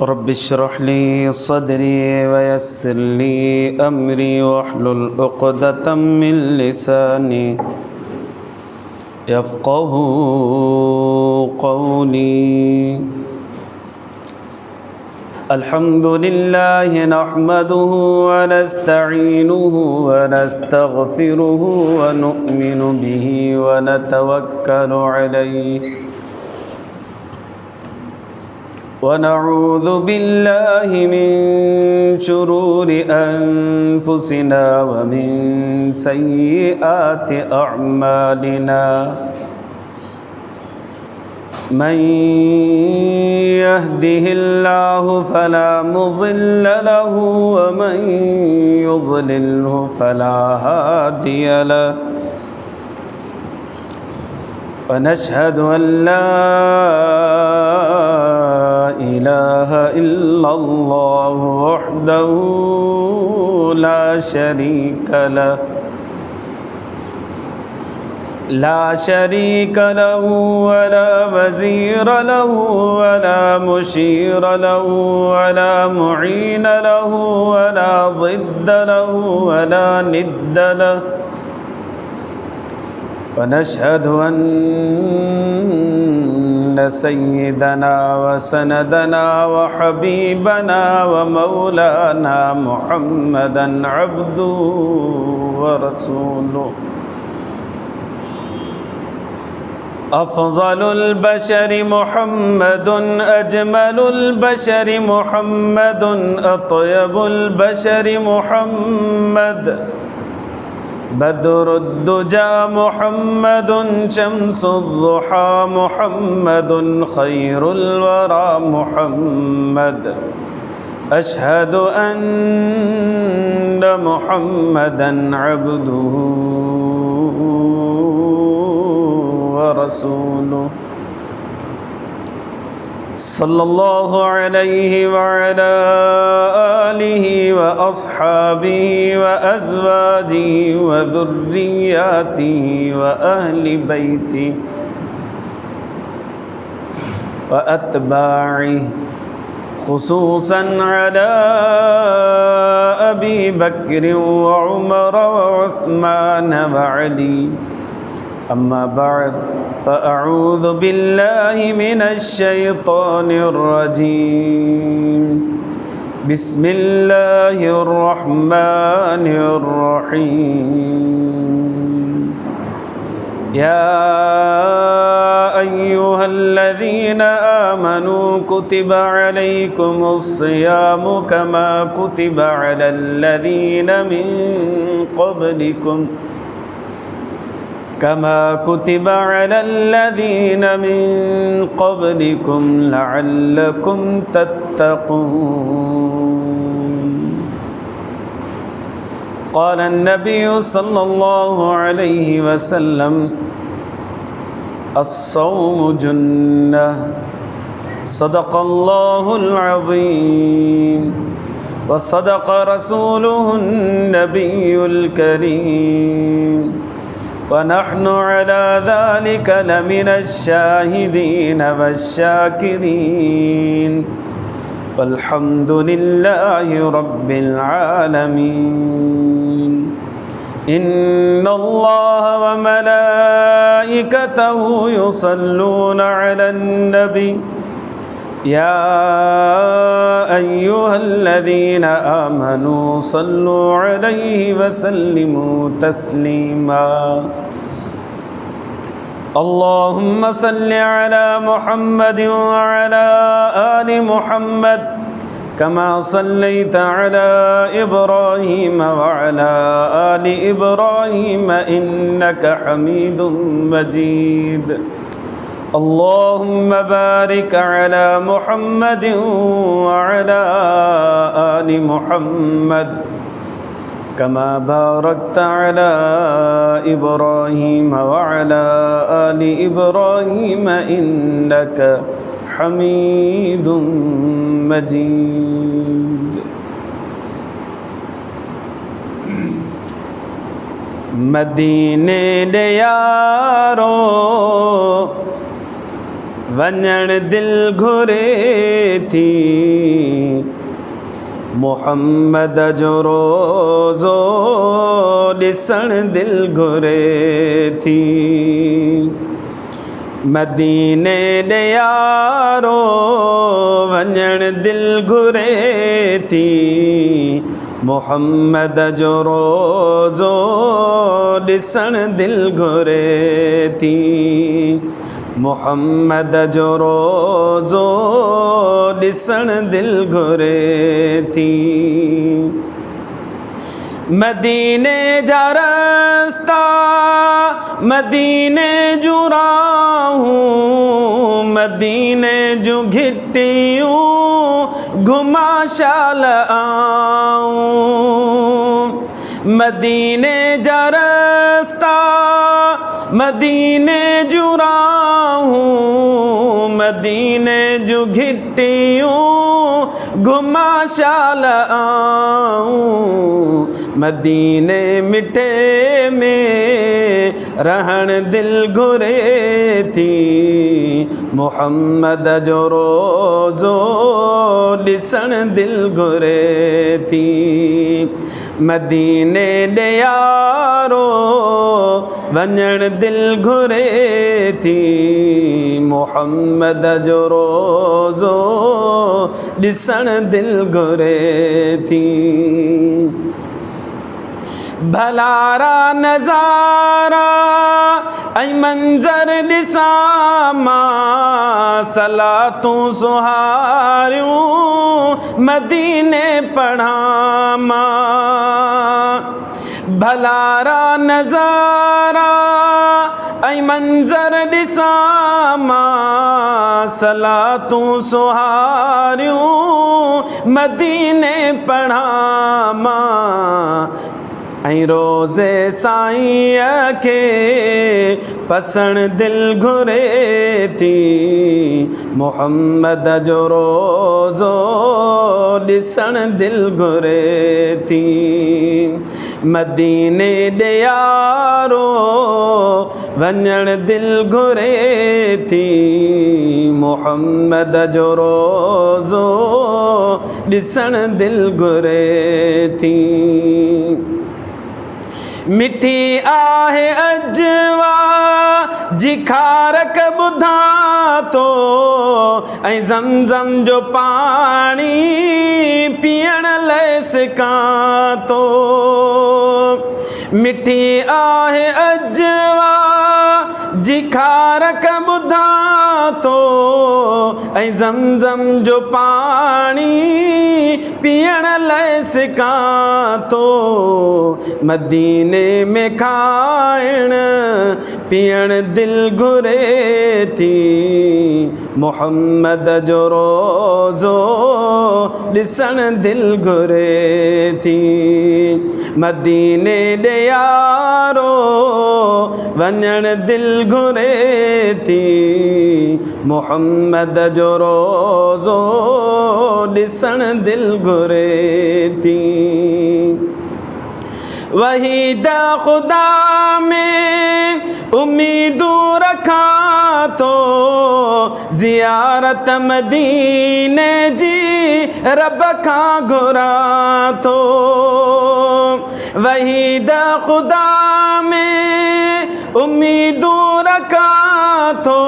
رب اشرح لي صدري ويسر لي أمري واحلل عقدة من لساني يفقه قولي. الحمد لله نحمده ونستعينه ونستغفره ونؤمن به ونتوكل عليه ونعوذ بالله من شرور أنفسنا ومن سيئات أعمالنا. من يهده الله فلا مضل له ومن يضلله فلا هادي له. ونشهد أن لا إله إلا الله وحده لا شريك له ولا وزير له ولا مشير له ولا معين له ولا ضد له ولا ند له. ونشهد أن سيدنا وسندنا وحبيبنا ومولانا محمدا عبده ورسوله أفضل البشر محمد أجمل البشر محمد أطيب البشر محمد بدر الدجى محمد شمس الضحى محمد خير الورى محمد. أشهد أن محمدا عبده ورسوله صلى الله عليه وعلى آله وأصحابه وأزواجه وذرياته وأهل بيته وأتباعه خصوصا على أبي بكر وعمر وعثمان وعلي. أما بعد فأعوذ بالله من الشيطان الرجيم. بسم الله الرحمن الرحيم. يا أيها الذين آمنوا كتب عليكم الصيام كما كتب على الذين من قبلكم لعلكم تتقون. قال النبي صلى الله عليه وسلم الصوم جنة. صدق الله العظيم وصدق رسوله النبي الكريم ونحن على ذلك لمن الشاهدين والشاكرين والحمد لله رب العالمين. إن الله وملائكته يصلون على النبي يا أيها الذين آمنوا صلوا عليه وسلموا تسليما. اللهم صل على محمد وعلى آل محمد كما صليت على إبراهيم وعلى آل إبراهيم إنك حميد مجيد. اللهم بارك على محمد وعلى آل محمد كما باركت على إبراهيم وعلى آل إبراهيم إنك حميد مجيد. मदीने दे यारो वञण दिल घुरे थी मोहम्मद जो रोज़ो ॾिसण दिल घुरे थी मदीने ॾे यारो वञण दिल घुरे थी मोहम्मद जो रोज़ो ॾिसण दिल घुरे थी मोहम्मद जो रोज़ो ॾिसण दिल घुरे थी मदीने जा रस्ता मदीने जूं राहूं मदीने जूं घिटियूं घुमाशाल आऊं मदीने जा रस्ता मदीने जूं राहूं मदीने जूं घिटियूं घुमाशाल आऊं मदीने मिठे में रहण दिल घुरे थी मोहम्मद जो रोज़ो ॾिसण दिल घुरे थी मदीने ॾे यारो वञण दिल घुरे थी मोहम्मद जो रोज़ो ॾिसण दिल घुरे थी भलारा नज़ारा ऐं मंज़र ॾिसां मां सलातूं सुहारियूं मदीने पढ़ां मां भलारा नज़ारा ऐं मंज़र ॾिसां मां सलातूं सुहारियूं मदीने पढ़ां मां ऐं रोज़े साईं खे पसण दिल घुरे थी मोहम्मद जो रोज़ो ॾिसण दिल घुरे थी मदीने ॾे यारो वञण दिल घुरे थी मोहम्मद जो रोज़ो ॾिसण दिल घुरे थी मिठी आहे अजवा जी खारक ॿुधां थो ऐं ज़मज़म जो पाणी पीअण लाइ सिकां थो मिठी आहे अजवा जी खारक ॿुधां थो ऐं ज़मज़म जो पाणी पीअण लाइ सिकां थो मदीने में खाइण पीअण दिल घुरे थी मोहम्मद जो रोज़ो ॾिसण दिल घुरे थी मदीने ॾे यारो वञण दिल घुरे थी मोहम्मद जो रोज़ो ॾिसण दिल घुरे थी वहीद खुदा में उम्मीदूं रखां थो ज़ियारत मदीने जी रब खां घुरां थो वहीद खुदा में उम्मीदूं रखां थो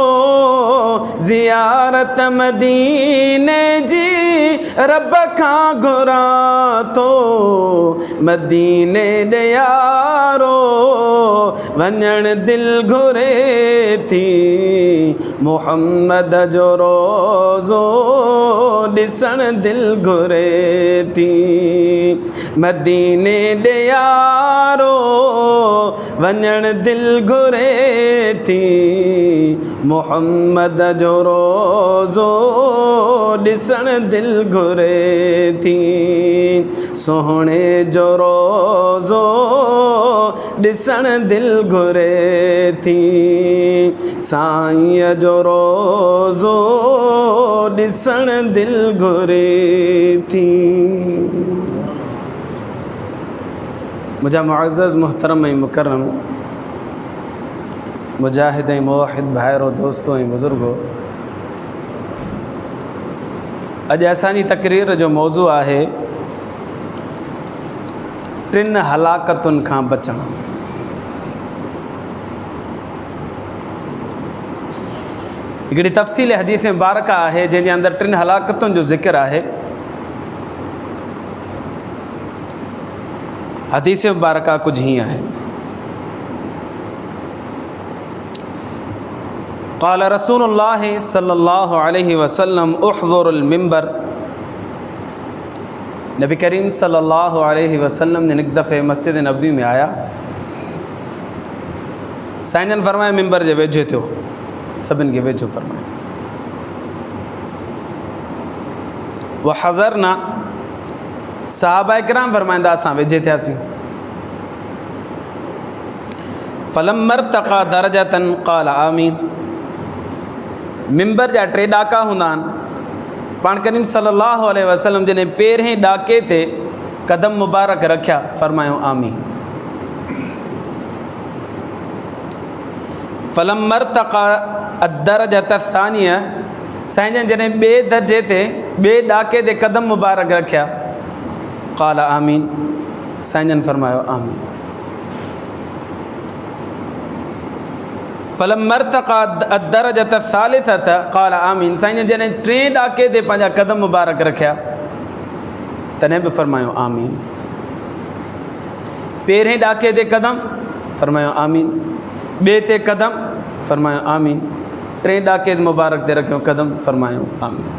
ज़ियारत मदीने जी रब खां घुरां थो मदीने ॾे यारो वञण दिल घुरे थी मोहम्मद जो रोज़ो ॾिसण दिल घुरे थी मदीने ॾे यारो वञण दिल घुरे थी मोहम्मद जो रोज़ो ॾिसण दिल घुरे थी सोहणे जो रोज़ो ॾिसण दिल घुरे थी साईं जो रोज़ो ॾिसण दिल घुरे थी मुझा मुअज़्ज़ज़ मुहतरम ऐं मुकर्रम मुजाहिद ऐं मुवहिद भाइरो दोस्तो ऐं बुज़ुर्गो अॼु असांजी तकरीर जो मौज़ू आहे टिन हलाकतुनि खां बचणु। हिकिड़ी तफ़सील हदीस मुबारक आहे जंहिंजे अंदरि टिन हलाकतुनि जो ज़िक्र आहे। हदीस मुबारक कुझु हीअं आहे, क़ाल रसूलुल्लाह सल्लल्लाहु अलैहि वसल्लम उहज़ुरुल मिंबर। नबी करीम सल्लल्लाहु अलैहि वसल्लम ने एक दफ़े मस्जिद नबवी में आया। साईं जन फरमाए मिंबर जे वेझो थियो, सभिनि खे वेझो फरमाए। व हज़रना, सहाबा किराम फरमाईंदा असां वेझे थियासीं। फलम मर्तक़ा दरजतन क़ाल आमीन। मिंबर जा टे ॾाका हूंदा आहिनि। पाण करीम सल्लल्लाहु अलैहि वसल्लम जॾहिं पहिरें ॾाके ते कदम मुबारक रखिया, फरमायो आमीन। फलम मर्तक़ा अदरजत सानिया, साईं जन जॾहिं ॿिए दर्जे ते ॿिए ॾाके ते कदम मुबारक रखिया, क़ाल आमीन, साईं जन फरमायो आमीन। फलम मर्तक़ा अदरजत सालिसत क़ाल आमीन, साईं जन जॾहिं टे ॾाके ते पंहिंजा कदम मुबारक रखिया, तॾहिं बि फरमायो आमीन। पहिरें ॾाके ते कदम, फरमायो आमीन। ॿिए ते कदम, फरमायो आमीन। टे ॾाके मुबारक ते रखियो कदम, फरमायो आमीन।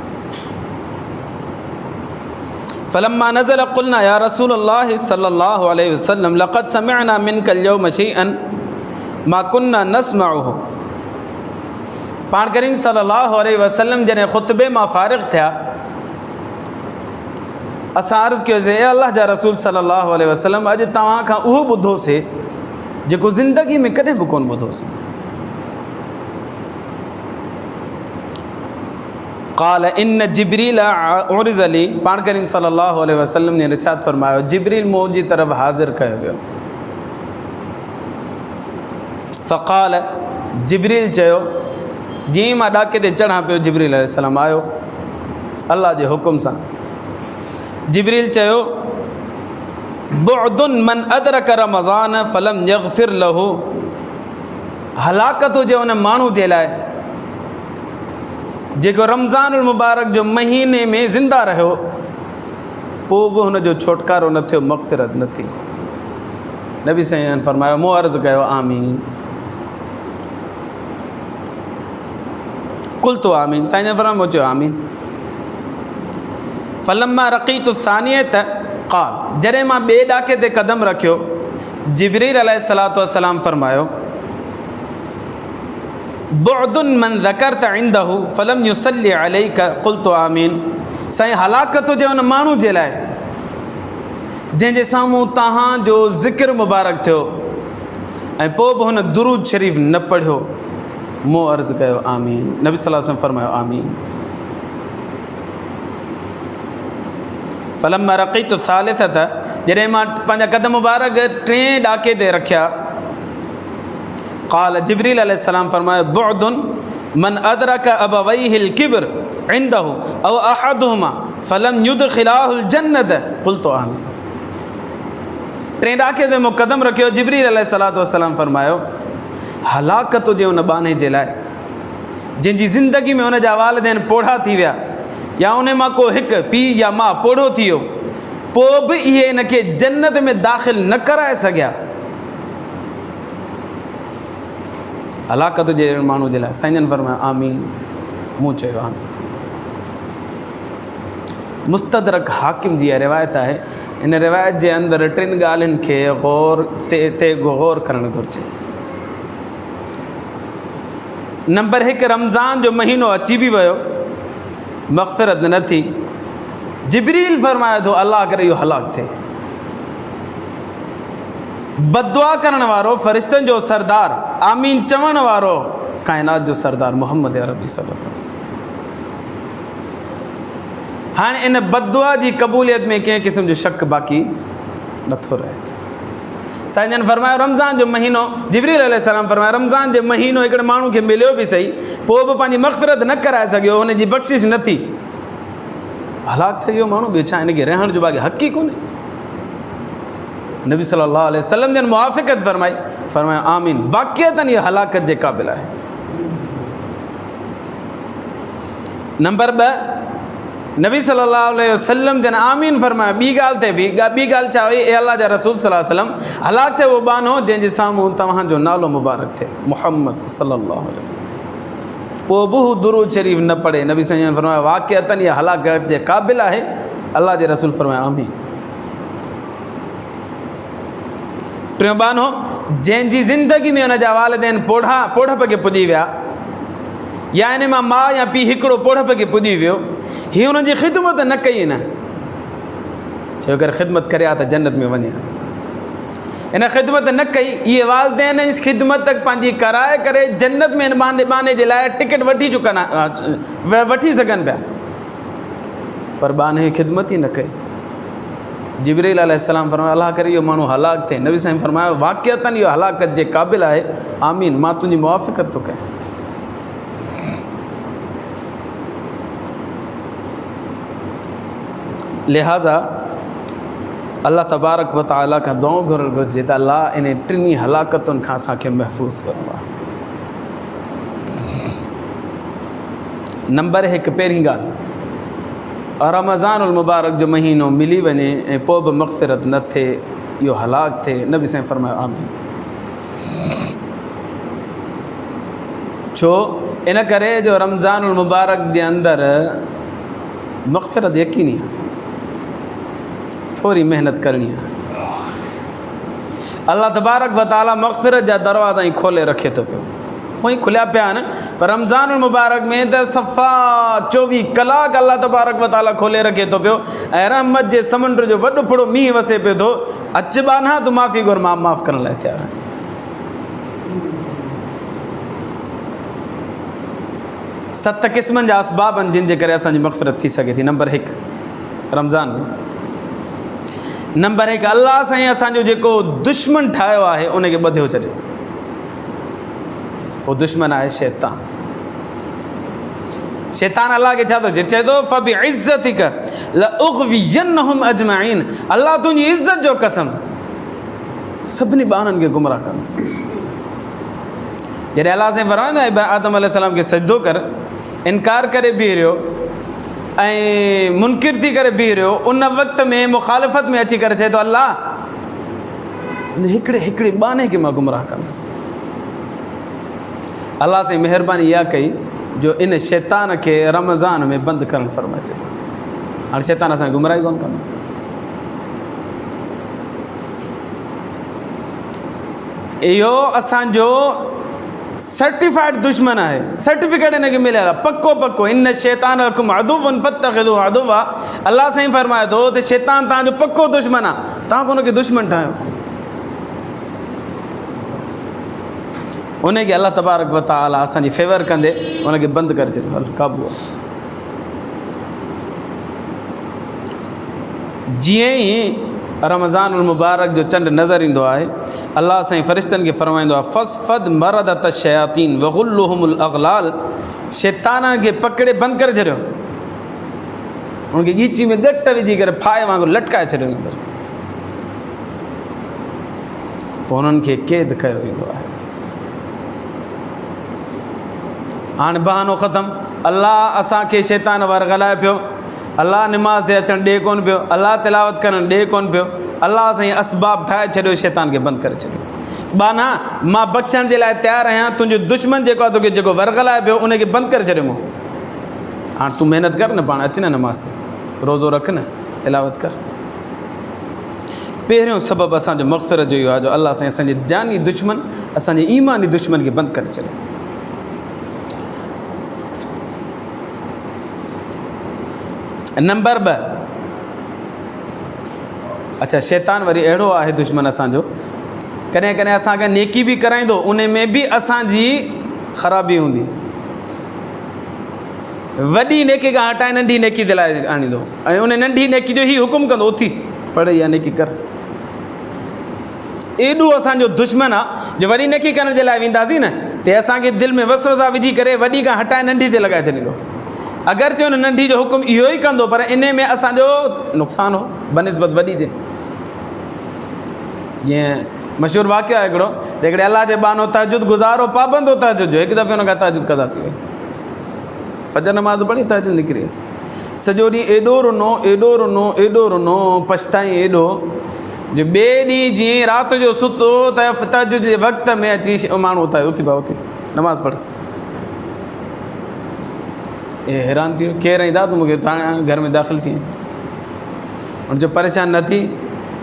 फलम्मा नज़ल क़ुलना या रसूलल्लाह सल्लल्लाहु अलैहि वसल्लम लक़द समिअना मिनकल यौम शैअन मा कुन्ना नस्मउहु। पाण करीम सल्लल्लाहु अलैहि वसल्लम जॾहिं ख़ुतबे मां फ़ारिग़ थिया, असां अर्ज़ु कयोसीं, ए अल्लाह जा रसूल सल्लल्लाहु अलैहि वसल्लम, अॼु तव्हां खां उहो ॿुधोसीं जेको ज़िंदगी में कॾहिं बि कोन ॿुधोसीं। क़ाल इन जिब्रील उरिज़ ली, पाण करीम सल्लल्लाहु अलैहि वसल्लम ने इरशाद फरमायो, जिब्रील मुंहिंजी तरफ़ हाज़िर कयो वियो। फ़क़ाल, जिब्रील चयो, जीअं मां ॾाके ते चढ़ां पियो, जिब्रील अलैहिस्सलाम आयो अल्लाह जे हुकुम सां। जिब्रील चयो, बुअदुन मन अदरक रमज़ान फलम यग़फिर लहू। हलाकत हुजे उन माण्हू जे लाइ जेको रमज़ानुल मुबारक जो महीने में ज़िंदा रहियो, पोइ बि हुनजो छुटकारो न थियो, मग़फ़िरत न थी। नबी साईं फरमायो, मूं अर्ज़ु कयो आमीन। कुल तो आमीन, साईं जन फरमायो, मूं चयो आमीन। फलम्मा रक़ीतु सानियत क़ाल, जॾहिं मां ॿिए ॾाके ते कदम रखियो, जिब्रील अलैहिस्सलातु वस्सलाम फरमायो, बुअदुन मन ज़करत इंदहु फलम युसल्ली अलैक क़ुल्तु आमीन। साईं, हलाकत हुजे उन माण्हू जे लाइ जंहिंजे साम्हूं तव्हांजो ज़िक्र मुबारक थियो ऐं पोइ बि हुन दुरूद शरीफ़ न पढ़ियो, मूं अर्ज़ु कयो आमीन। नबी सल्लल्लाहु अलैहि वसल्लम फरमायो आमीन। फलम्मा रक़ीतु सालिसत, जॾहिं मां पंहिंजा कदम मुबारक टे ॾाके ते रखिया, क़ाल, जिब्रील अलैहिस्सलाम फरमायो, बुअदुन मन अदरक अबवैहिल किब्र इंदहु औ अहदुहुमा फलम युदखिलाहुल जन्नत क़ुल्तु आमीन। टे ॾाके ते मूं कदम रखियो, जिब्रील अलैहिस्सलातु वस्सलाम फरमायो, हलाकत हुजे उन बाने जे लाइ जंहिंजी ज़िंदगी में हुनजा वालिदैन पोढ़ा थी विया, या उन मां को हिकु पीउ या माउ पोढ़ो थी वियो, पोइ बि इहे इनखे जन्नत में दाख़िल न कराए सघिया। हलाकत हुजे माण्हू जे लाइ, साईं जन फरमायो आमीन। मूं चयो आमीन। मुस्तदरक हाकिम जी रिवायत आहे। इन रिवायत जे अंदरि टिनि ॻाल्हियुनि खे गौर करणु घुरिजे। नंबर 1, रमज़ान जो महीनो अची बि वियो, मग़फ़िरत न थी। जिब्रील फरमायो थो, अल्लाह करे इहो हलाक थिए। बदुआ करण वारो फ़रिश्तनि जो सरदार, आमीन चवण वारो काइनात जो सरदार मोहम्मद अरबी सल्लल्लाहु अलैहि वसल्लम। हाणे इन बदुआ जी क़बूलियत में कंहिं क़िस्म जो शक बाक़ी नथो रहे। साईं जन फरमायो, रमज़ान जो महीनो, जिब्रील अलैहिस्सलाम फरमायो, रमज़ान जो महीनो हिकिड़े माण्हू खे मिलियो बि सही, पोइ बि पंहिंजी मग़फ़िरत न कराए सघियो, हुनजी बख़्शिश न थी। हलाक थिए इहो माण्हू, ॿियो छा हिनखे रहण जो बाक़ी हक़ ई कोन्हे। नबी सल्लल्लाहु अलैहि वसल्लम जन मुआफ़िक़त फरमायो आमीन, वाक़ियतन इहा हलाकत जे क़ाबिल आहे। नंबर 2, नबी सल्लल्लाहु अलैहि वसल्लम जन आमीन फरमायो। ॿी ॻाल्हि ते ॿी ॻाल्हि छा हुई, ए अल्लाह जा रसूल सल्लल्लाहु अलैहि वसल्लम, हलाक थिए उहो बानो जंहिंजे साम्हूं तव्हांजो नालो मुबारक थिए, मुहम्मद सल्लल्लाहु अलैहि वसल्लम। पोइ बि हू दुरूद शरीफ़ न पढ़े। नबी साईं फरमायो वाक़ियतन इहा हलाकत जे क़ाबिल आहे। अल्लाह जे रसूल फरमायो आमीन। टियों बानो, जंहिंजी ज़िंदगी में हुनजा वालिदैन पोढ़प खे पुॼी विया, या इन मां माउ या पीउ हिकिड़ो पोढ़प खे पुॼी वियो, हीअ हुनजी ख़िदमत न कई न, छो करे ख़िदमत करे आहे त जन्नत में वञे, इन ख़िदमत न कई, इहे वालिदैन इस ख़िदमत पंहिंजी कराए करे जन्नत में इन बाने जे लाइ टिकट वठी सघनि पिया, पर बाने ख़िदमत ई न कई। जिब्रील अलैहिस्सलाम फरमायो अल्लाह करे इहो माण्हू हलाक थिए। नबी साईं फरमायो वाक़ियतन इहो हलाकत जे क़ाबिल आहे, आमीन, मां तुंहिंजी मुआफ़िक़त थो कयां। लिहाज़ा अल्लाह तबारक व तआला खां दुआ घुरणु घुरिजे त अल्लाह इन टिनी हलाकतुनि खां असांखे महफ़ूज़ फरमा। नंबर 1, पहिरीं ॻाल्हि, रमज़ानुल मुबारक जो महीनो मिली वञे ऐं पोइ बि मग़फ़िरत न थिए, इहो हलाक थिए। नबी साईं फरमायो आमीन। छो? इन करे जो रमज़ानुल मुबारक जे अंदरि मग़फ़िरत यकीनी आहे, थोरी महिनत करणी आहे। अल्लाह तबारक व तआला मग़फ़िरत जा दरवाज़ा ई खोले रखे थो पियो, हूअं ई खुलिया पिया आहिनि, पर रमज़ानुल मुबारक में त सफ़ा 24 कलाक अल्लाह तबारक व तआला खोले रखे थो पियो, ऐं रहमत जे समुंड जो वॾो फुड़ो मींहुं वसे पियो थो। अच बाना तूं माफ़ी घुर, मां माफ़ु करण लाइ तयारु आहियां। सत क़िस्मनि जा असबाब आहिनि जिन जे करे असांजी मग़फ़िरत थी सघे थी। नंबर 1, रमज़ान में। नंबर 1, अल्लाह साईं असांजो जेको दुश्मन ठाहियो आहे उनखे ॿधियो छॾे। उहो दुश्मन आहे शैतान। शैतान अल्लाह खे छा थो चए? चए थो फ़बिइज़्ज़तिक लउग़वियन्नहुम अजमईन, अल्लाह तुंहिंजी इज़्ज़त जो कसम सभिनी ॿारनि खे गुमराह कंदुसि। जॾहिं अल्लाह साईं फरमायो न आदम अलैहिस्सलाम खे सजदो कर, इनकार करे बीह रहियो ऐं मुनकिर थी करे बीह रहियो, उन वक़्त में मुखालिफ़त में अची करे चए थो अल्लाह हिकिड़े बाने खे मां गुमराह कंदुसि। अल्लाह साईं महिरबानी इहा कई जो इन शैतान खे रमज़ान में बंदि करणु फरमाए छॾियो। हाणे शैतान असांखे गुमराही कोन कंदो। इहो असांजो सर्टिफाइड दुश्मन आहे, सर्टिफिकेट हिनखे मिलियल आहे पको। इन शैतान लकुम अदुव्वन फत्तखिज़ूहु अदुव्वा, अल्लाह साईं फरमाए थो त शैतान तव्हांजो पको दुश्मन आहे, तव्हां हुनखे दुश्मन ठाहियो। उनखे अल्लाह तबारक व तआला असांजी फेवर कंदे उनखे बंदि करे छॾियो, हल क़ाबू आहे। जीअं ई रमज़ानुल मुबारक जो चंड नज़र ईंदो आहे, अल्लाह साईं फ़रिश्तनि खे फरमाईंदो आहे फ़स्फ़द मरदत शयातीन वग़ुल्लुहुमुल अग़लाल, शैताननि खे पकिड़े बंदि करे छॾियो, उनखे ॻीची में ॻट विझी करे फाए वांगुरु लटकाए छॾियो अंदरि, पोइ उन्हनि खे क़ैद कयो वेंदो आहे। हाणे बहानो ख़तमु, अल्लाह असांखे शैतान वार ॻाल्हाए पियो, अल्लाह निमाज़ ते अचणु ॾे कोन पियो, अल्लाह तिलावत करणु ॾे कोन पियो, अल्लाह साईं असबाब ठाहे छॾियो, शैतान खे बंदि करे छॾियो। बाना मां बख़्शण जे लाइ तयारु आहियां, तुंहिंजो दुश्मन जेको आहे तोखे जेको वरगलाए पियो उनखे बंदि करे छॾियो मूं। हाणे तूं महिनत कर न, पाण अच न नमाज़ ते, रोज़ो रख न, तिलावत कर। पहिरियों सबबु असांजो मग़फ़िरत जो इहो आहे जो अल्लाह साईं असांजे जानी दुश्मन, असांजे ईमानी दुश्मन खे बंदि करे छॾियो। नंबर 2, अच्छा शैतान वरी अहिड़ो आहे दुश्मन असांजो, कॾहिं कॾहिं असांखे नेकी बि कराईंदो, उन में बि असांजी ख़राबी हूंदी, वॾी नेकी खां हटाए नंढी नेकी दिलाए आणींदो, ऐं उन नंढी नेकी जो ई हुकुम कंदो उथी पढ़ या नेकी कर। एॾो असांजो दुश्मन आहे जो वॾी नेकी करण जे लाइ वेंदासीं न ते असांखे दिलि में वसवसा विझी करे वॾी खां हटाए नंढी ते लॻाए छॾींदो। अगरचे हुन नंढी जो हुकुम इहो ई कंदो पर इन में असांजो नुक़सानु हो बनिस्बत वॾी जे। जीअं मशहूरु वाक़ियो आहे हिकिड़ो, हिकिड़े अलाह जे बानो तहजुद गुज़ारो पाबंद हो तहजुद जो, हिकु दफ़े हुन खां तहजुद क़ज़ा थी वई, फजर नमाज़ पढ़ी तहजुद निकिरी वियसि, सॼो ॾींहुं एॾो रुनो पछताई एॾो जो ॿिए ॾींहुं जीअं राति जो सुतो त तहजुद जे वक़्त में अची माण्हू उथी पियो उथी नमाज़ पढ़। ए हैरान थी वियो, केरु ईंदा तूं मूंखे तव्हां घर में दाख़िल थी हुन जो परेशान न थी,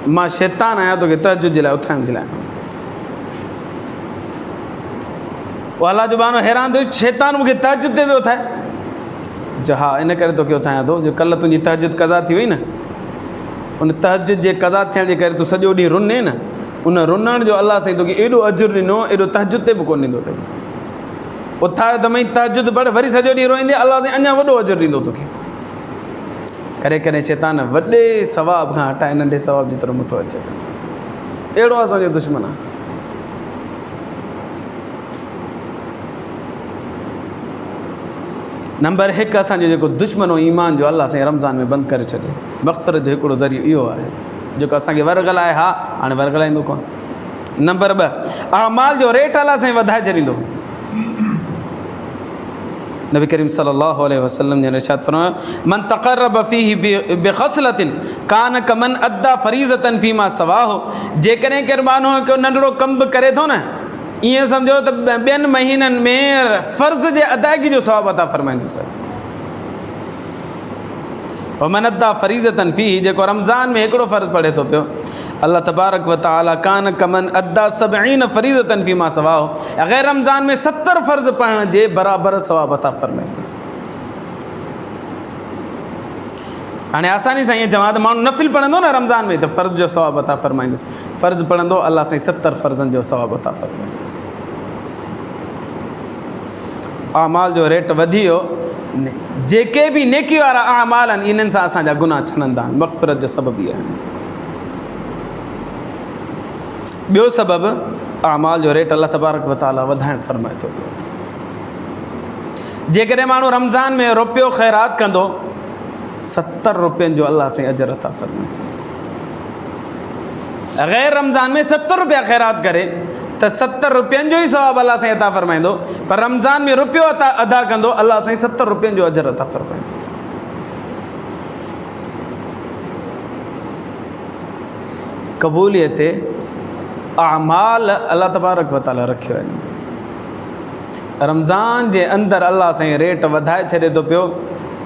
मां शैतान आहियां तोखे तहजुद जे लाइ उथाइण जे लाइ। पोइ अलाह जो बानो हैरान थियो, शैतान मूंखे तहजुद ते वियो उथाए। जो हा इन करे तोखे उथायां थो जो कल्ह तुंहिंजी तहजुद क़ज़ा थी वई न, उन तहजुद जे क़ज़ा थियण जे करे तूं सॼो ॾींहुं रुने न, उन रुनण जो अलाह साईं तोखे एॾो अजुरु ॾिनो एॾो तहजुद ते बि कोन ॾींदो अथई। उथायो त मई तहजुद पढ़, वरी सॼो ॾींहुं रोईंदे अलाह साईं अञा वॾो अजुरु ॾींदो तोखे। करे करे शैतान वॾे सवाब खां हटाए नंढे सवाब जी तरफ़ मुतो अचे, अहिड़ो असांजो दुश्मन आहे। नंबर 1 असांजो जेको दुश्मन हो ईमान जो अलाह साईं रमज़ान में बंदि करे छॾे। मग़फ़िरत जो हिकिड़ो ज़रियो इहो आहे जेको असांखे वरगलाए, हा हाणे वरगलाईंदो कोन। नंबर 2 अमाल जो रेट अलाह साईं वधाए छॾींदो। नबी करीम सल्लल्लाहु अलैहि वसल्लम ने इरशाद फरमाया, मन तक़र्रब फीही बिख़स्लतिन कान कमन अद्दा फरीज़तन फीमा सवाहु। जेकॾहिं केरु माण्हू हिकु नंढड़ो कमु बि करे थो न, ईअं सम्झो त ॿियनि महीननि में फ़र्ज़ जे अदायगी जो सवाबु अता फरमाईंदुसि। मन अद्दा फरीज़तन फ़ीही, जेको रमज़ान में हिकिड़ो फ़र्ज़ु पढ़े थो पियो, अल्लाह तबारक व तआला कान कमन अद्दा 70 फरीज़तन फ़ीमा सवाहु, गैर रमज़ान में 70 फ़र्ज़ पढ़ण जे बराबरि सवाबु अता फरमाईंदुसि। हाणे आसानी सां ईअं चवां त माण्हू नफ़िल पढ़ंदो न रमज़ान में त फ़र्ज़ जो सवाबु अता फरमाईंदुसि, फ़र्ज़ु पढ़ंदो अल्लाह साईं 70 फ़र्ज़नि जो सवाबु अता फरमाईंदुसि। अमाल जो रेट वधी वियो, जेके बि नेकी वारा अमाल आहिनि इन्हनि सां असांजा गुनाह छणंदा आहिनि, मग़फ़िरत जो सबबु इहे आहिनि। ॿियो सबबु अमाल जो रेट अल्लाह तबारक व तआला वधाइणु फरमाए थो पियो। जेकॾहिं माण्हू रमज़ान में रुपयो ख़ैरात कंदो 70 रुपयनि जो अल्लाह साईं अजर अता फरमाए थो। गैर रमज़ान में 70 रुपया ख़ैरात करे त 70 रुपयनि जो ई सवाबु अल्लाह साईं अता फरमाईंदो, पर रमज़ान में रुपयो अदा कंदो अल्लाह साईं 70 रुपयनि जो अजर अता फरमाईंदो। क़बूलियत अमाल अल्लाह तबारक व तआला रखियो आहे। रमज़ान जे अंदरि अल्लाह साईं रेट वधाए छॾे थो पियो,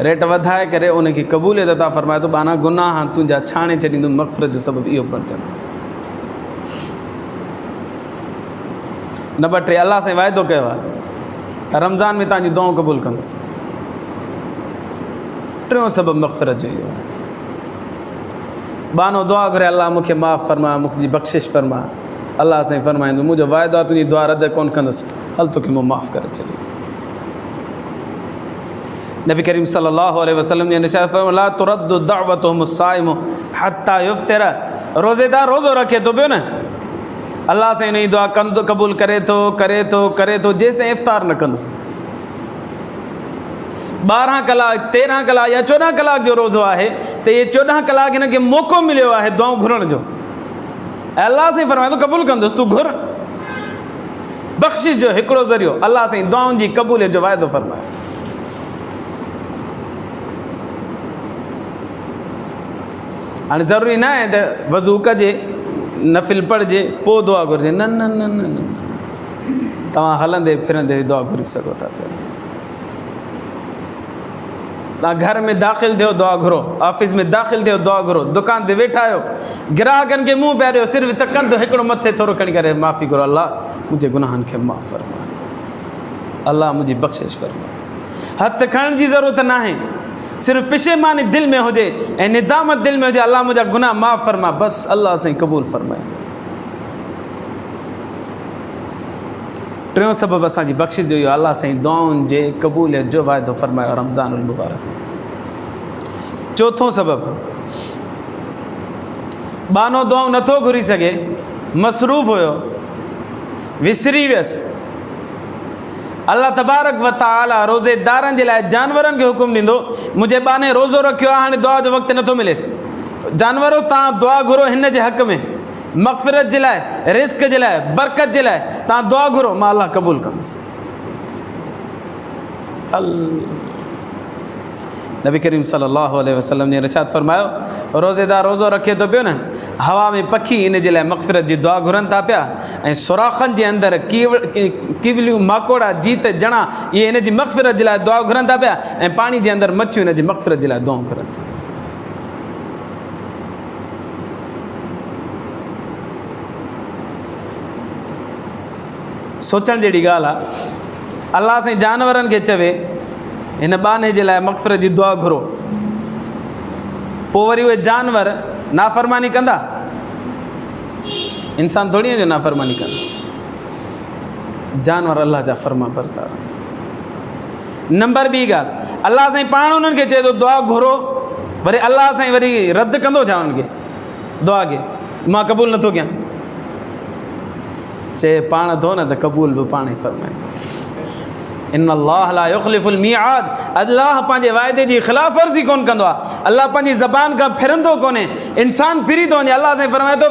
रेट वधाए करे उनखे क़बूलियत अता फरमाए थो, बाना गुनाह तुंहिंजा छाणे छॾींदो। मग़फ़िरत जो सबबु इहो पढ़जंदो। नंबर 3 अल्लाह साईं वाइदो कयो आहे रमज़ान में तव्हांजी दुआऊं क़बूल कंदुसि। टियों सबबु मग़फ़िरत जो इहो आहे, बानो दुआ घुरे अल्लाह मूंखे माफ़ फरमा, मुंहिंजी बख़्शिश फरमा। अल्लाह साईं फरमाईंदो मुंहिंजो वाइदो आहे तुंहिंजी दुआ रद्द कोन कंदुसि, हल तोखे मूं माफ़ करे छॾियो। नबी करीम सल्लल्लाहु अलैहि वसल्लम ने इरशाद फरमायो, ला तुरद्दु दअवतुहुम साइम हत्ता युफ्तिर। रोज़ेदार रोज़ो रखे थो पियो न, अल्लाह साईं हुनजी दुआ क़बूल करे थो जेसि ताईं इफ़्तार न कंदो। 12 कलाक 13 कलाक या 14 कलाक जो रोज़ो आहे त इहे 14 कलाक हिनखे मौक़ो मिलियो आहे दुआऊं घुरण जो। अल्लाह साईं फरमाए थो क़बूल कंदुसि, तूं घुर। बख़्शिश जो हिकिड़ो ज़रियो अल्लाह साईं दुआउनि जी क़बूलियत जो वाइदो फरमाए। हाणे ज़रूरी न आहे त वज़ू कजे नफ़िल पढ़िजे पोइ दुआ घुरिजे, न न न न न तव्हां हलंदे फिरंदे दुआ घुरी सघो था पिया। तव्हां घर में दाख़िल थियो दुआ घुरो, ऑफिस में दाख़िल थियो दुआ घुरो, दुकान ते वेठा आहियो ग्राहकनि खे मुंहुं पियारियो, सिर्फ़ु तकनि थो हिकिड़ो मथे थोरो खणी करे माफ़ी घुरो, अल्लाह मुंहिंजे गुनाहनि खे माफ़ फरमा, अल्लाह मुंहिंजी बख़्शिश फरमा। हथु खणण जी ज़रूरत न आहे, सिर्फ़ु पिशेमानी दिलि में हुजे ऐं निदामत दिलि में हुजे, अल्लाह मुंहिंजा गुनाह माफ़ फरमा, बसि अल्लाह साईं क़बूल फरमाईंदो। टियों सबबु असांजी बख़्शिश जो इहो अल्लाह साईं दुआउनि जे क़बूलियत जो वाइदो फरमायो रमज़ानुल मुबारक। चोथों सबबु बानो दुआऊं नथो घुरी सघे, मसरूफ़ हुयो, विसरी वियसि, अल्लाह तबारक व तआला रोज़ेदारनि जे लाइ जानवरनि खे हुकुम ॾींदो, मुंहिंजे बाने रोज़ो रखियो आहे, हाणे दुआ जो वक़्तु नथो मिलेसि, जानवरो तव्हां दुआ घुरो हिन जे हक़ में, मग़फ़िरत जे लाइ, रिज़्क़ जे लाइ, बरकत जे लाइ तव्हां दुआ घुरो, मां अल्लाह क़बूल कंदुसि। नबी करीम सल्लल्लाहु अलैहि वसल्लम ने इरशाद फरमायो, रोज़ेदार रोज़ो रखे थो पियो न, हवा में पखी इन जे लाइ मग़फ़िरत जी दुआ घुरनि था पिया, ऐं सुराख़नि जे अंदरि कीवलियूं माकोड़ा जीत जणा इहे इन जी मग़फ़िरत जे लाइ दुआ घुरनि था पिया, ऐं पाणी जे अंदरि मच्छियूं इन जी मग़फ़िरत जे लाइ दुआ घुरनि थियूं। सोचण जहिड़ी ॻाल्हि आहे, अल्लाह साईं जानवरनि खे चवे हिन बाने जे लाइ मग़फ़िरत जी दुआ घुरो, पोइ वरी उहे जानवर नाफ़रमानी कंदा? इंसान थोड़ी आहे जो नाफ़रमानी कंदा, जानवर अल्लाह जा फर्मा बरदार। नंबर ॿी ॻाल्हि, अल्लाह साईं पाण उन्हनि खे चए थो दुआ घुरो, वरी अल्लाह साईं वरी रद्द कंदो छा उन्हनि खे दुआ खे, मां क़बूल नथो कयां? चए पाण थो न त क़बूल बि पाण ई फरमाए थो। इन्नल्लाह ला युख़्लिफ़ुल मिआद, अल्लाह पंहिंजे वाइदे जी ख़िलाफ़ वर्ज़ी कोन कंदो आहे, अल्लाह पंहिंजी ज़बान खां फिरंदो कोन्हे, इंसान फिरी थो वञे। अल्लाह साईं फरमाए थो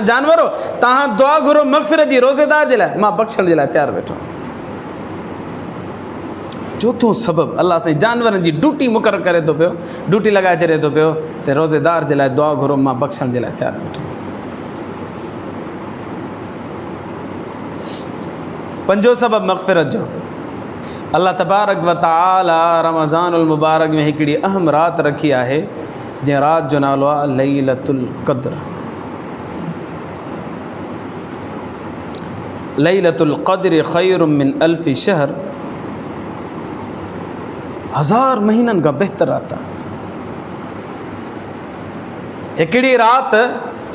जानवरो तव्हां दुआ घुरो मग़फ़िरत जी रोज़ेदार जे लाइ, मां बख़्शण जे लाइ तयारु वेठो। चोथों सबबु, अल्लाह साईं जानवरनि जी ड्यूटी मुक़ररु करे थो पियो, ड्यूटी लॻाए छॾे थो पियो त रोज़ेदार जे लाइ दुआ घुरो, मां बख़्शण जे लाइ तयारु वेठो। पंजो सबबु मग़फ़िरत जो, अल्लाह तबारक व तआला रमज़ानुल मुबारक में हिकिड़ी अहम रात रखी आहे, जंहिं राति जो नालो आहे लैलतुल क़द्र। लैलतुल क़द्र ख़ैरुम मिन अल्फ़ि शहर, 1000 महीननि खां बहितर रात आहे। हिकिड़ी राति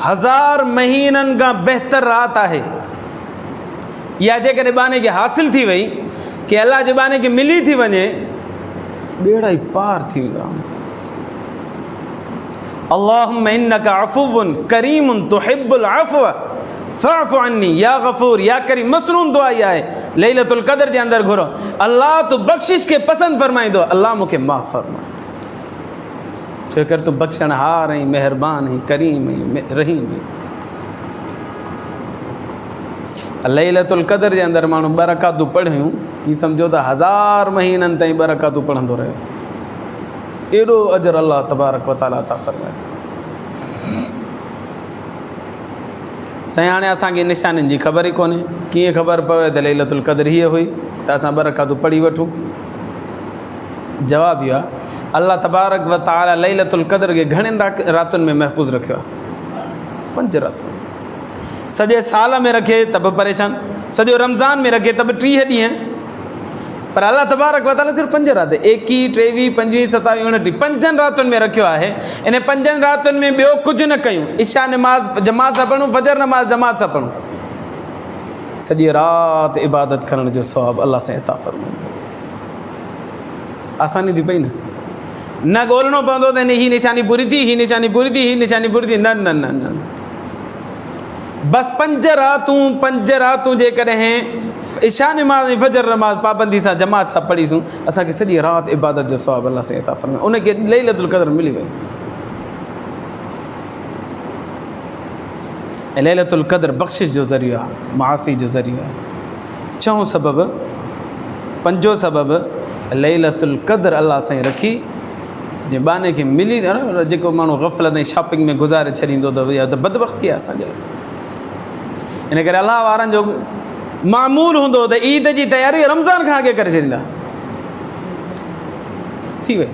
1000 महीननि खां बहितर रात आहे। इहा जेकॾहिं बाने खे हासिल थी वई, कि अल्लाह जे बाने खे मिली थी वञे, बेड़ा ई पार थी वेंदो आहे। अल्लाहुम्मा इन्नका अफ़ुव्वुन करीमुन तुहिब्बुल अफ़्व फ़अफ़ु अन्नी या गफ़ूर या करीम। मसनून दुआ इहा आहे, लैलतुल क़द्र जे अंदरि घुरो, अल्लाह तूं बख़्शिश खे पसंदि फरमाईंदो, अल्लाह मूंखे माफ़ फरमा, छो कर तूं बख़्शणहार ऐं महिरबान ऐं करीम ऐं रहीम ऐं। लैलतुल क़द्र जे अंदरि माण्हू 2 रकातूं पढ़ियूं, हीअ सम्झो त 1000 महीननि ताईं 2 रकातूं पढ़ंदो रहियो, एॾो अजर अल्लाह तबारक व तआला अता फरमाए थो। साईं हाणे असांखे निशानियुनि जी ख़बर ई कोन्हे, कीअं ख़बर पवे त लैलतुल क़द्र हीअ हुई त असां 2 रकातूं पढ़ी वठूं? जवाबु इहो आहे, अल्लाह तबारक व तआला लैलतुल क़द्र खे घणनि रातुनि में महफ़ूज़ रखियो आहे? 5 रातूं। सॼे साल में रखे त बि परेशान, सॼो रमज़ान में रखे त बि 30 ॾींहं, पर अल्लाह तबारक व तआला सिर्फ़ु 5 राति, 21, 23, 25, 27, 29, 5 रातुनि में रखियो आहे। इन 5 रातुनि में ॿियो कुझु न कयूं, इशा नमाज़ जमात सां पढ़ूं, फजर नमाज़ जमात सां पढ़ूं, सॼी राति इबादत करण जो सवाबु अल्लाह सां अता फरमाईंदो। आसानी थी पई न, न ॻोल्हणो पवंदो त हीअ निशानी पूरी थी, हीअ निशानी पूरी थी, हीअ निशानी पूरी थी, न न न न, बस 5 रातूं जेकॾहिं इशा नमाज़ ऐं फजर नमाज़ पाबंदी सां जमात सां पढ़ीसूं, असांखे सॼी राति इबादत जो सवाबु अल्लाह सां अता फरमाए, उनखे लैलतुल क़द्र मिली वई। ऐं लैलतुल क़द्र बख़्शिश जो ज़रियो आहे, माफ़ी जो ज़रियो आहे। 4हों सबबु, 5हों सबबु लैलतुल क़द्र अल्लाह साईं रखी, जंहिं बाने खे मिली न, जेको माण्हू ग़फ़लत ऐं शॉपिंग में गुज़ारे छॾींदो त इहा त बदबख़्ती आहे असांजे लाइ। इन करे अलाह वारनि जो मामूल हूंदो त ईद जी तयारी रमज़ान खां अॻे करे छॾींदा। थी वई,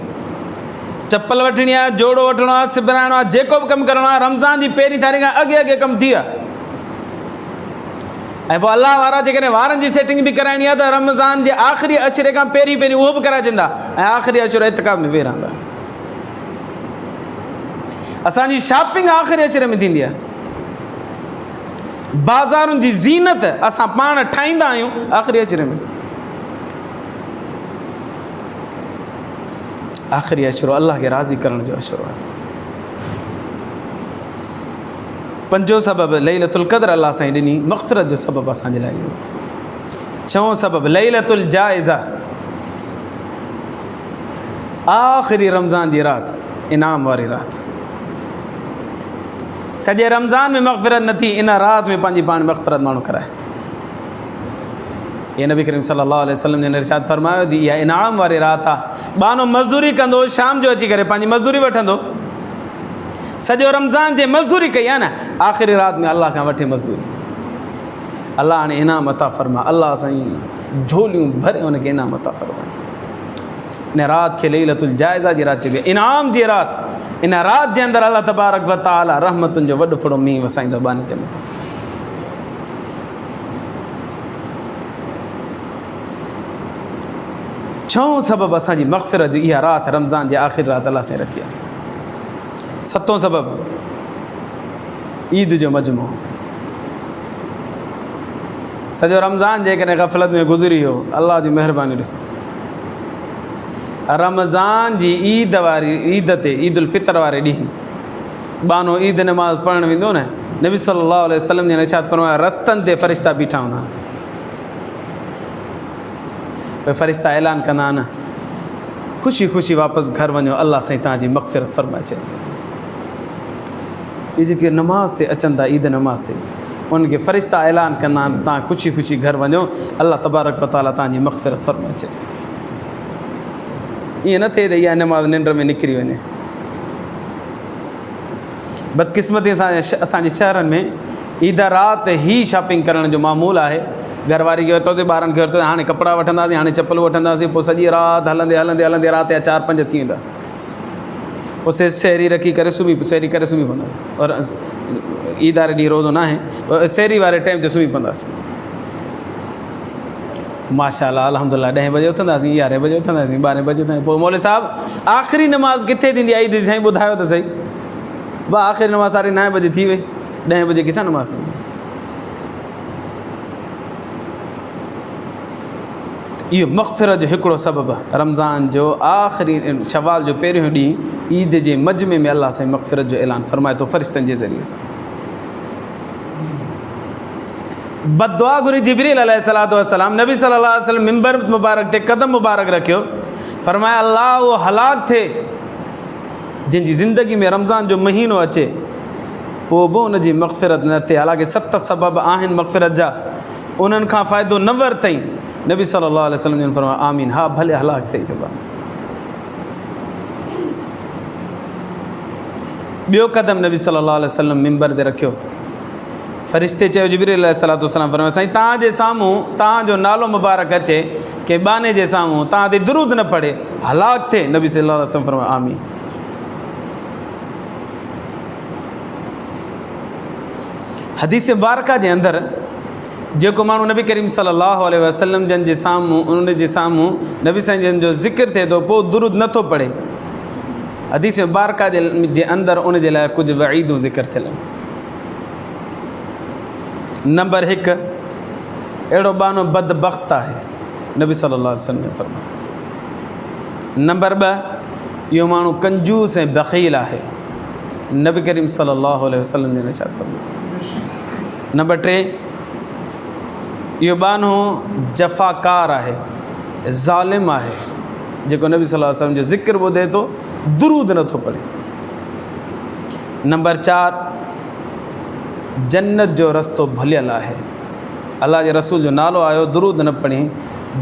चप्पल वठणी आहे, जोड़ो वठिणो आहे, सिबराइणो आहे, जेको बि कमु करिणो आहे, रमज़ान जी पहिरीं तारीख़ खां अॻे कमु थी विया। ऐं पोइ अलाह वारा जेकॾहिं वारनि जी सेटिंग बि कराइणी आहे त रमज़ान जे आख़िरी अशरे खां पहिरीं उहो बि कराए छॾींदा, ऐं आख़िरी अशरो इतिकाफ़ में वेही रहंदा। असांजी शॉपिंग आख़िरी अशरे में थींदी आहे, बाज़ारुनि जी ज़ीनत असां पाण ठाहींदा आहियूं आख़िरी अशरे में। आख़िरी अशरो अल्लाह खे राज़ी करण जो अशरो आहे। 5हों सबबु लैलतुल क़द्र अल्लाह साईं ॾिनी, मग़फ़िरत जो सबबु असांजे लाइ इहो। छहों सबब लैलतुल जाइज़ा, आख़िरी रमज़ान जी रात, इनाम वारी रात। सॼे रमज़ान में मग़फ़िरत न थी, इन रात में पंहिंजी पाण मग़फ़िरत माण्हू कराए। ये नबी करीम सल्लल्लाहु अलैहि वसल्लम ने इरशाद फरमायो थी, इहा इनाम वारी रात आहे। बानो मज़दूरी कंदो, शाम जो अची करे पंहिंजी मज़दूरी वठंदो। सॼो रमज़ान जे मज़दूरी कई आहे न, आख़िरी रात में अल्लाह खां वठे मज़दूरी। अल्लाह हाणे इनाम अता फ़रमा, अल्लाह साईं झोलियूं भरे हुनखे इनाम अता फ़रमा। इन रात खे लैलतुल जाइज़ा जी रात चइबी आहे, इनाम जी रात। इन रात जे अंदरि अल्लाह तबारक व तआला रहमतुनि जो वॾो फुड़ो मींहुं वसाईंदो बाने जे मथां। छहों सबब असांजी मग़फ़िरत जी इहा रात, रमज़ान जी आख़िरी रात अल्लाह साईं रखी आहे। सतों सबब ईद जो मजमो। सॼो रमज़ान जेकॾहिं ग़फ़लत में गुज़री वियो, अल्लाह जी महिरबानी ॾिसो। रमज़ान जी ईद वारी ईद ते, ईद उल फ़ितर वारे ॾींहुं बानो ईद नमाज़ पढ़णु वेंदो न, नबी सल्लल्लाहु अलैहि वसल्लम ने इरशाद फरमाया, रस्तनि ते फ़रिश्ता बीठा हूंदा। पोइ फ़रिश्ता ऐलान कंदा आहिनि, ख़ुशी ख़ुशी वापसि घर वञो, अल्लाह साईं तव्हांजी मग़फ़िरत फरमाए छॾी। इहे जेके नमाज़ ते अचनि था, ईद नमाज़ ते, उनखे फ़रिश्ता ऐलान कंदा आहिनि, तव्हां ख़ुशी ख़ुशी घर वञो, अल्लाह तबारक व तआला तव्हांजी मग़फ़िरत फरमाए छॾी। ईअं न थिए त इहा नमाज़ निंड में निकिरी वञे। बदकिस्मती सां असांजे शहरनि में ईद राति ई शॉपिंग करण जो मामूल आहे। घरवारी खे वरितोसीं, ॿारनि खे वरितोसीं, हाणे कपिड़ा वठंदासीं, हाणे चपलूं वठंदासीं, पोइ सॼी राति हलंदे हलंदे हलंदे राति जा 4-5 थी वेंदा। पोइ सहरी रखी करे सुम्ही पवंदासीं। और ईद वारे ॾींहुं रोज़ो न आहे, सहरी वारे टाइम ते सुम्ही पवंदासीं। माशाअल्लाह अल्हम्दुलिल्लाह 10 बजे उथंदासीं, 11 बजे उथंदासीं, 12 बजे ताईं। पोइ मौलवी साहब आख़िरी नमाज़ किथे थींदी आहे ईद साईं, ॿुधायो त सही। आख़िरी नमाज़ 9:30 बजे थी वई, 10 बजे किथां नमाज़ थींदी। इहो मग़फ़िरत जो हिकिड़ो सबबु आहे। रमज़ान जो आख़िरी शवाल जो पहिरियों ॾींहुं ईद जे मजमे में अल्लाह साईं मग़फ़िरत जो ऐलान फरमाए थो फ़रिश्तनि जे ज़रिए सां। बददुआ घुरी जिब्रील अलैहिस्सलातु वस्सलाम, नबी सल्लल्लाहु अलैहि वसल्लम मिंबर मुबारक ते क़दम मुबारक रखियो, फरमाया अल्लाह उहो हलाक थिए जंहिंजी ज़िंदगी में रमज़ान जो महीनो अचे, पोइ बि उनजी मग़फ़िरत न थिए। हालांकि 7 सबब आहिनि मग़फ़िरत जा, उन्हनि खां फ़ाइदो न वरितई। नबी सल्लल्लाहु अलैहि वसल्लम ने फरमाया आमीन, हा भले हलाक थिए। ॿियो क़दम नबी सल्लल्लाहु अलैहि वसल्लम मिंबर ते रखियो, फ़रिश्ते चयो जिब्रील अलैहिस्सलातु वस्सलाम, फरमाया साईं तव्हांजे साम्हूं तव्हांजो नालो मुबारक अचे के बाने जे साम्हूं तव्हां ते दुरूद न पढ़े, हलाक थिए। नबी सल्लल्लाहु अलैहि वसल्लम फरमाया आमीन। हदीस मुबारका जे अंदरि जेको माण्हू नबी करीम सल्लल्लाहु अलैहि वसल्लम जन जे साम्हूं, उन जे साम्हूं नबी साईं जन जो ज़िक्र थिए थो, पोइ दुरूद नथो पढ़े, हदीस मुबारका जे अंदरि उन जे लाइ कुझु वईदूं ज़िक्र थियल आहिनि। नंबर 1, अहिड़ो बानो बदबख़्त आहे, नबी सल्लल्लाहु अलैहि वसल्लम ने फरमाया। नंबर 2, इहो माण्हू कंजूस ऐं बख़ील आहे, नबी करीम सल्लल्लाहु अलैहि वसल्लम ने इरशाद फरमाया। नंबर 3, इहो बानो जफ़ाकार आहे, ज़ालिम आहे, जेको नबी सल्लल्लाहु अलैहि वसल्लम जो ज़िक्र ॿुधे थो, दुरूद नथो पढ़े। नंबर 4, जन्नत जो रस्तो भुलियल आहे, अल्लाह जे रसूल जो नालो आयो, दुरूद न पढ़ी,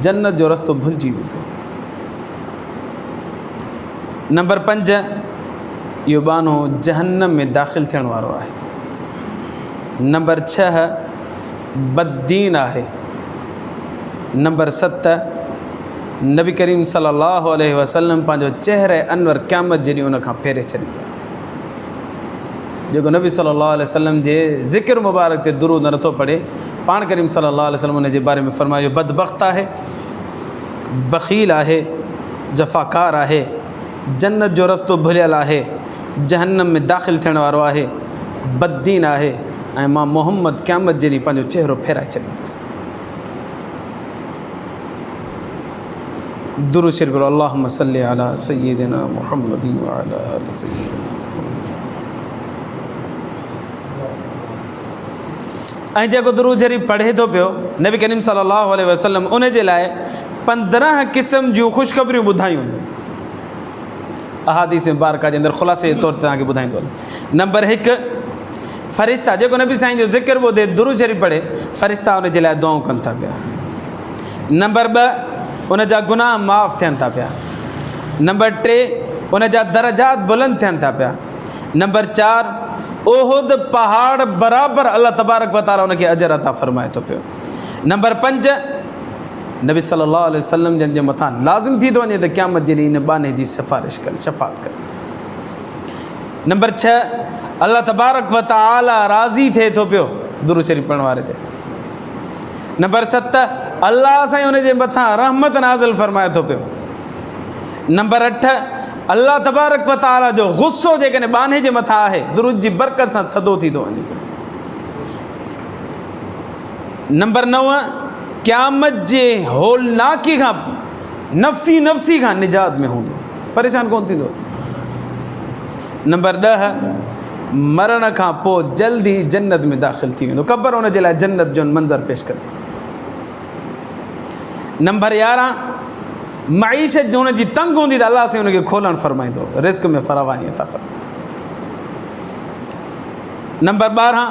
जन्नत जो रस्तो भुलिजी वेंदो। नंबर 5, इहो बानो जहन्नम में दाख़िल थियण वारो आहे। नंबर 6, बददीन आहे। नंबर 7, नबी करीम सल्लल्लाहु अलैहि वसल्लम पंहिंजो चेहरे अनवर क़यामत जॾहिं उन खां फेरे छॾींदा। जेको नबी सल्लल्लाहु अलैहि वसल्लम जे ज़िक्र मुबारक ते दुरूद नथो पढ़े, पाण करीम सल्लल्लाहु अलैहि वसल्लम उन जे बारे में फरमायो बदबख़्त आहे, बख़ील आहे, जफ़ाकार आहे, जन्नत जो रस्तो भुलियल आहे, जहन्नम में दाख़िल थियण वारो आहे, बददीन आहे, ऐं मां मोहम्मद क़यामत जॾहिं पंहिंजो चेहरो फेराए छॾींदुसि। दुरूद शरीफ़ पढ़ो, अल्लाहुम्मा सल्लि अला सय्यिदिना मुहम्मदिन व अला आलि सय्यिदिना। ऐं जेको दुरूद शरीफ़ पढ़े थो पियो नबी करीम सल्लल्लाहु अलैहि वसल्लम उन जे लाइ 15 क़िस्म जूं ख़ुशख़बरियूं ॿुधायूं अहादीस मुबारका जे अंदरि ख़ुलासे जे तौर ते तव्हांखे ॿुधाईंदो हलां। नंबर 1, फ़रिश्ता जेको नबी साईं जो ज़िक्र ॿुधे दुरूद शरीफ़ पढ़े फ़रिश्ता उन जे लाइ दुआऊं कनि था पिया। नंबर 2, उन जा गुनाह माफ़ थियनि था पिया। नंबर 3, उन जा दरजात बुलंद थियनि था पिया। नंबर 4, ओहद पहाड़ बराबरि अल्लाह तबारक व तआला उनखे अजर अता फ़रमाए थो पियो। नंबर 5, नबी सल्लल्लाहु अलैहि वसल्लम जंहिंजे मथां लाज़िम थी थो वञे त क़यामत जे ॾींहुं इन बाने जी सिफ़ारिश कनि, शफ़ाअत कनि। नंबर 6, अल्लाह तबारक व तआला राज़ी थिए थो पियो दुरूद शरीफ़ पढ़ण वारे ते। नंबर 7, अल्लाह साईं उन जे मथां रहमत नाज़िल फ़रमाए थो पियो। नंबर 8, अल्लाह तबारक व तआला जो गुस्सो जेकॾहिं बाने जे मथां आहे दुरूद जी बरकत सां थधो थी थो वञे पियो। नंबर 9, क़यामत जे होलनाकी खां नफ़्सी खां निजात में हूंदो, परेशान कोन थींदो। नंबर 10, मरण खां पोइ जल्दी जन्नत में दाख़िल थी वेंदो, क़ब्र उन जे लाइ जन्नत जो मंज़र पेश कंदी। नंबर 11, मईशत जो हुनजी तंग हूंदी त अल्लाह सां हुनखे खोलण फरमाईंदो, रिस्क में फरावानी अता फरमाईंदो। नंबर 12,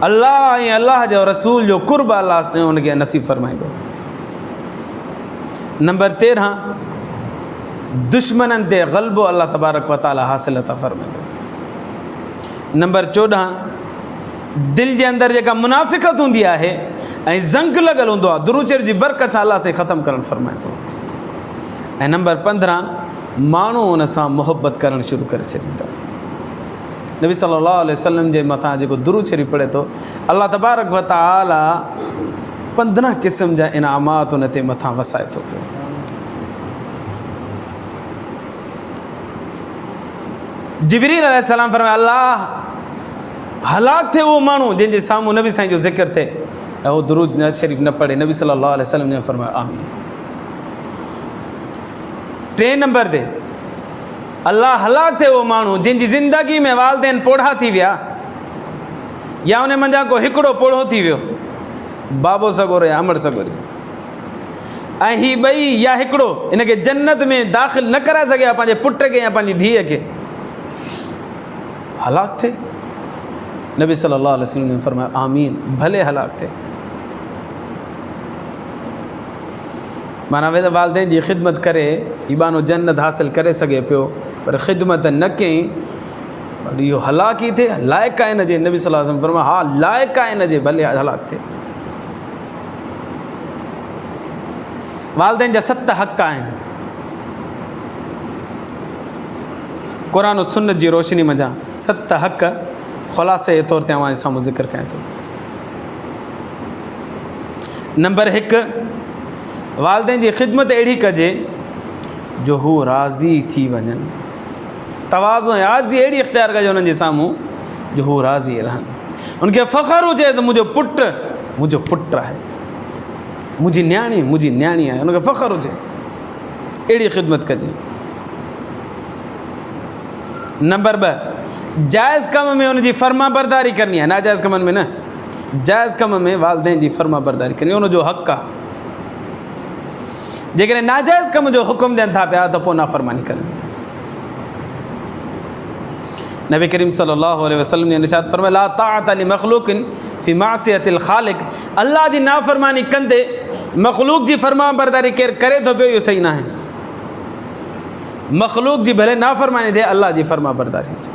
अल्लाह ऐं अल्लाह जो रसूल जो कुर्ब अल्लाह हुनखे नसीब फरमाईंदो। नंबर 13, दुश्मननि ते ग़लबो अल्लाह तबारक व तआला हासिल अता फरमाईंदो। नंबर 14, दिलि जे अंदरि जेका मुनाफ़िक़त हूंदी आहे ऐं ज़ंग लॻल हूंदो आहे दुरूद शरीफ़ जी बरकत सां अल्लाह से ख़तमु करणु फरमाईंदो। ऐं नंबर 15, माण्हू हुन सां मुहबत करणु शुरू करे छॾींदा। नबी सल्लल्लाहु अलैहि वसल्लम जे मथां जेको दुरूद शरीफ़ पढ़े थो अल्लाह तबारक व तआला 15 क़िस्म जा इनामात हुन ते मथां वसाए थो पियो। जिबरील अलैहिस्सलाम फरमाया अल्लाह हलाक थिए उहो माण्हू जंहिंजे साम्हूं नबी साईं जो ज़िक्र थिए ऐं उहो दुरूद शरीफ़ न पढ़े। नबी सल्लल्लाहु अलैहि वसल्लम ने फरमाया आमीन। 3 नंबर ते अल्लाह हलाक थिए उहो माण्हू जंहिंजी ज़िंदगी में वालदेन पोढ़ा थी विया या उन मंझां को हिकिड़ो पोढ़ो थी वियो, बाबो सगोरे या अमड़ सगोरे, ऐं ही ॿई या हिकिड़ो इनखे जन्नत में दाख़िल न कराए सघिया पंहिंजे पुट खे या पंहिंजी धीअ खे, हलाक थिए। नबी सल्लल्लाहु अलैहि वसल्लम ने फरमाया आमीन, भले हलाक थिए। माना वे वालदेन जी ख़िदमत करे ईबानो जन्नत हासिल करे सघे पियो, पर ख़िदमत न कयईं इहो हलाक ई थिए, लाइक़ु आहे हिन जे। नबी सल्लल्लाहु अलैहि वसल्लम फरमाया हा लाइक़ु आहे हिन जे, भले हलाक थिए। वालदेन जा 7 हक़ आहिनि। क़ुरान और सुन्नत जी रोशनी मंझां 7 हक़ ख़ुलासे जे तौर ते अव्हां जे साम्हूं ज़िक्र कयां थो। नंबर 1, वालदेन जी ख़िदमत अहिड़ी कजे जो हू राज़ी थी वञनि, तवाज़ु ऐं आज़ी अहिड़ी इख़्तियार कजे उन्हनि जे साम्हूं जो हू राज़ी रहनि, उनखे फ़ख़्रु हुजे त मुंहिंजो पुटु आहे, मुंहिंजी न्याणी आहे, उनखे फ़ख़्रु हुजे, अहिड़ी ख़िदमत कजे। नंबर 2, जाइज़ कम में उनजी फर्मा बरदारी करणी आहे, नाजाइज़ कमनि में न, जाइज़ कम में वालदेन जी फर्मा बरदारी करणी, उनजो हक़ आहे। जेकॾहिं नाजाइज़ कम जो हुकुम ॾियनि था पिया त पोइ नाफ़रमानी करणी आहे। नबी करीम सल्लल्लाहु अलैहि वसल्लम ने इरशाद फरमाया ला ताअत लि मख़लूक़िन फ़ी मासियतिल ख़ालिक़, अल्लाह जी नाफ़रमानी कंदे मख़लूक़ जी फर्मा बरदारी केरु करे थो पियो, इहो सही न आहे। मख़लूक़ जी भले नाफ़रमानी थिए, अल्लाह जी फर्मा बरदारी हुजे।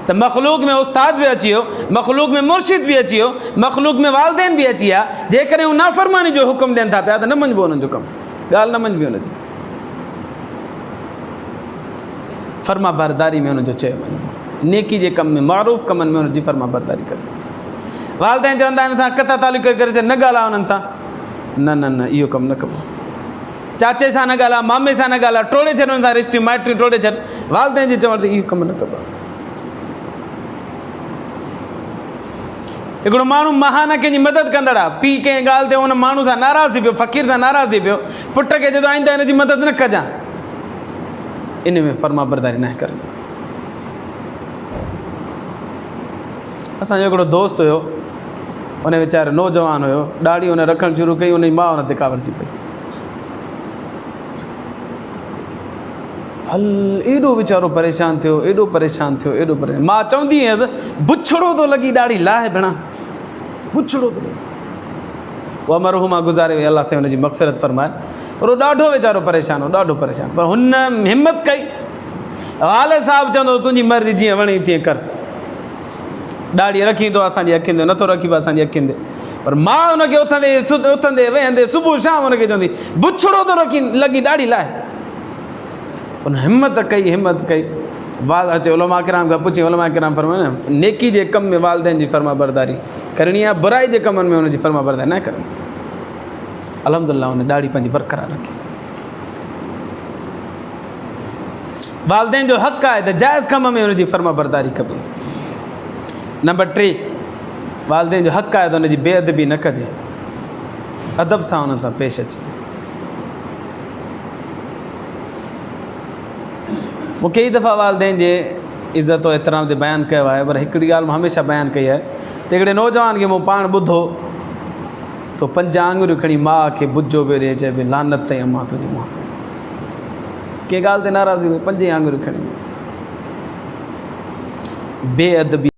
त मख़लूक़ में उस्ताद बि अची वियो, मख़लूक़ में मुर्शिद बि अची वियो, मख़लूक़ में वालदेन बि अची विया, जेकॾहिं हू नाफ़रमानी जो हुकुम ॾियनि था पिया त न मञिबो उन्हनि जो कमु, ॻाल्हि न मञिबी हुनजी, फर्मा बरदारी में हुनजो चयो वञे। नेकी जे कम में मारूफ़ कमनि में हुनजी फर्मा बरदारी कजे। वालदेन चवंदा आहिनि असां कता तालुक करे छॾ, न ॻाल्हाए हुननि सां, न इहो कमु न कबो। चाचे सां न ॻाल्हाए, मामे सां न ॻाल्हाए, टोड़े छॾ हुननि सां रिश्तियूं माइटियूं टोड़े छॾ, वालदेन जे चवण ते इहो कमु न कबो। हिकिड़ो माण्हू महान कंहिंजी मदद कंदड़ आहे, पीउ कंहिं ॻाल्हि ते हुन माण्हू सां नाराज़ थी पियो, फ़क़ीर सां नाराज़ थी पियो, पुट खे चए थो आईंदा हिन जी मदद न कजां, इन में फर्मा बरदारी न करणी। असांजो हिकिड़ो दोस्त हुयो, उन वीचारे नौजवान हुयो, ॾाढ़ी उन रखणु शुरू कई, उन जी माउ उन ते कावरजी पई। हल एॾो वीचारो परेशान थियो, एॾो परेशान थियो, एॾो परेशान। मां चवंदी हुयसि बुछड़ो थो लॻी ॾाढ़ी लाहे भेणा, बुछड़ो थो लॻी। उहा मरहूमा गुज़ारे वई, अलाह साईं हुनजी मग़फ़िरत फ़रमाए। पर उहो ॾाढो वीचारो परेशान हो, ॾाढो परेशान। पर हुन हिमत कई। वाले साहिबु चवंदो तुंहिंजी मर्ज़ी जीअं वणे तीअं कर, ॾाढ़ी रखी थो असांजी अखियुनि ते, नथो रखी असांजी अखियुनि ते। पर मां हुनखे उथंदे वेहंदे सुबुह शाम हुनखे चवंदी बुछड़ो थो रखी लॻी ॾाढ़ी लाहे। उन हिमत कई। वाल अचे उलमा किराम खां पुछी, उलमा किराम फरमाए न नेकी जे कम में वालदेन जी फर्मा बरदारी करणी आहे, बुराई जे कमनि में हुनजी फर्मा बरदारी न करणी। अल्हम्दुलिल्लाह हुन ॾाढ़ी पंहिंजी बरक़रार रखी। वालदेन जो हक़ आहे त जाइज़ कम में हुनजी फर्मा बरदारी कबी। नंबर 3, वालदेन जो हक़ आहे त हुनजी बेअदबी न कजे, अदब सां हुननि सां पेश अचिजे। मूं कई दफ़ा वालदेन जे इज़त और एतिराम ते बयानु कयो आहे, पर हिकिड़ी ॻाल्हि मां हमेशह बयानु कई आहे त हिकिड़े नौजवान खे मूं पाण ॿुधो तो 5 आङुरियूं खणी माउ खे बुजो पियो ॾिए, चए पई लानत ताईं अम्मा तुंहिंजी माउ। कंहिं ॻाल्हि ते नाराज़ी हुई, 5 आङुरियूं खणी बेअदबी